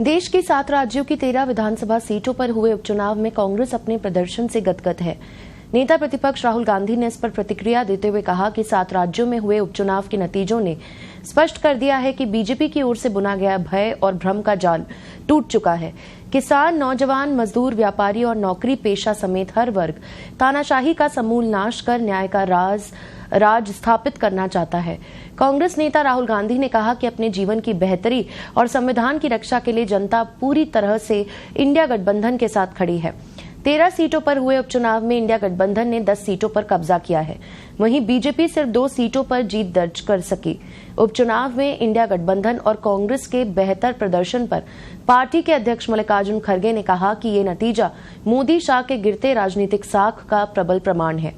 देश के 7 राज्यों की 13 विधानसभा सीटों पर हुए उपचुनाव में कांग्रेस अपने प्रदर्शन से गदगद है। नेता प्रतिपक्ष राहुल गांधी ने इस पर प्रतिक्रिया देते हुए कहा कि 7 राज्यों में हुए उपचुनाव के नतीजों ने स्पष्ट कर दिया है कि बीजेपी की ओर से बुना गया भय और भ्रम का जाल टूट चुका है। किसान, नौजवान, मजदूर, व्यापारी और नौकरी पेशा समेत हर वर्ग तानाशाही का समूल नाश कर न्याय का राज स्थापित करना चाहता है। कांग्रेस नेता राहुल गांधी ने कहा कि अपने जीवन की बेहतरी और संविधान की रक्षा के लिए जनता पूरी तरह से इंडिया गठबंधन के साथ खड़ी है। 13 सीटों पर हुए उपचुनाव में इंडिया गठबंधन ने 10 सीटों पर कब्जा किया है, वहीं बीजेपी सिर्फ 2 सीटों पर जीत दर्ज कर सकी। उपचुनाव में इंडिया गठबंधन और कांग्रेस के बेहतर प्रदर्शन पर पार्टी के अध्यक्ष मल्लिकार्जुन खड़गे ने कहा कि ये नतीजा मोदी शाह के गिरते राजनीतिक साख का प्रबल प्रमाण है।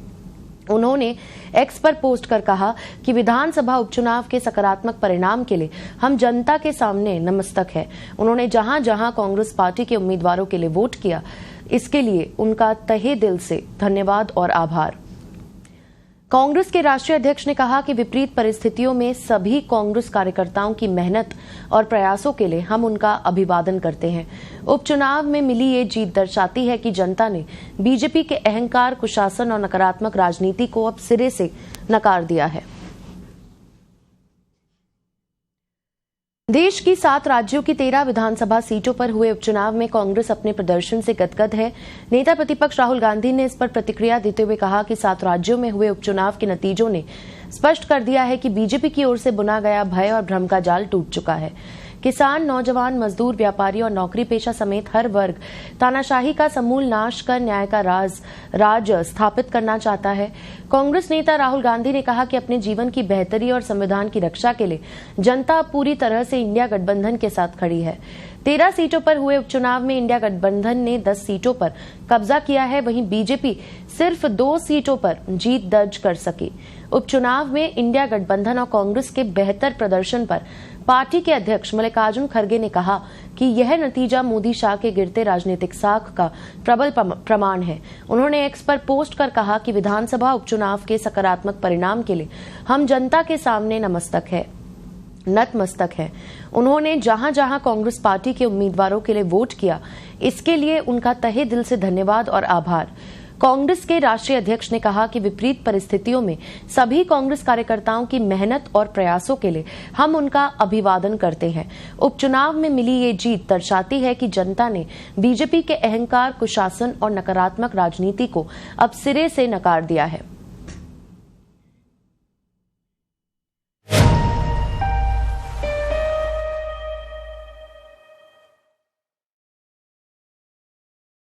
उन्होंने एक्स पर पोस्ट कर कहा कि विधानसभा उपचुनाव के सकारात्मक परिणाम के लिए हम जनता के सामने नतमस्तक है। उन्होंने जहां जहां कांग्रेस पार्टी के उम्मीदवारों के लिए वोट किया, इसके लिए उनका तहे दिल से धन्यवाद और आभार। कांग्रेस के राष्ट्रीय अध्यक्ष ने कहा कि विपरीत परिस्थितियों में सभी कांग्रेस कार्यकर्ताओं की मेहनत और प्रयासों के लिए हम उनका अभिवादन करते हैं। उपचुनाव में मिली ये जीत दर्शाती है कि जनता ने बीजेपी के अहंकार, कुशासन और नकारात्मक राजनीति को अब सिरे से नकार दिया है। देश की 7 राज्यों की 13 विधानसभा सीटों पर हुए उपचुनाव में कांग्रेस अपने प्रदर्शन से गदगद है। नेता प्रतिपक्ष राहुल गांधी ने इस पर प्रतिक्रिया देते हुए कहा कि 7 राज्यों में हुए उपचुनाव के नतीजों ने स्पष्ट कर दिया है कि बीजेपी की ओर से बुना गया भय और भ्रम का जाल टूट चुका है। किसान, नौजवान, मजदूर, व्यापारी और नौकरी पेशा समेत हर वर्ग तानाशाही का समूल नाश कर न्याय का राज स्थापित करना चाहता है। कांग्रेस नेता राहुल गांधी ने कहा कि अपने जीवन की बेहतरी और संविधान की रक्षा के लिए जनता पूरी तरह से इंडिया गठबंधन के साथ खड़ी है। 13 सीटों पर हुए उपचुनाव में इंडिया गठबंधन ने 10 सीटों पर कब्जा किया है, वहीं बीजेपी सिर्फ 2 सीटों पर जीत दर्ज कर सकी। उपचुनाव में इंडिया गठबंधन और कांग्रेस के बेहतर प्रदर्शन पर पार्टी के अध्यक्ष मल्लिकार्जुन खड़गे ने कहा कि यह नतीजा मोदी शाह के गिरते राजनीतिक साख का प्रबल प्रमाण है। उन्होंने एक्स पर पोस्ट कर कहा कि विधानसभा उपचुनाव के सकारात्मक परिणाम के लिए हम जनता के सामने नतमस्तक है। उन्होंने जहां जहां कांग्रेस पार्टी के उम्मीदवारों के लिए वोट किया, इसके लिए उनका तहे दिल से धन्यवाद और आभार। कांग्रेस के राष्ट्रीय अध्यक्ष ने कहा कि विपरीत परिस्थितियों में सभी कांग्रेस कार्यकर्ताओं की मेहनत और प्रयासों के लिए हम उनका अभिवादन करते हैं। उपचुनाव में मिली ये जीत दर्शाती है कि जनता ने बीजेपी के अहंकार, कुशासन और नकारात्मक राजनीति को अब सिरे से नकार दिया है।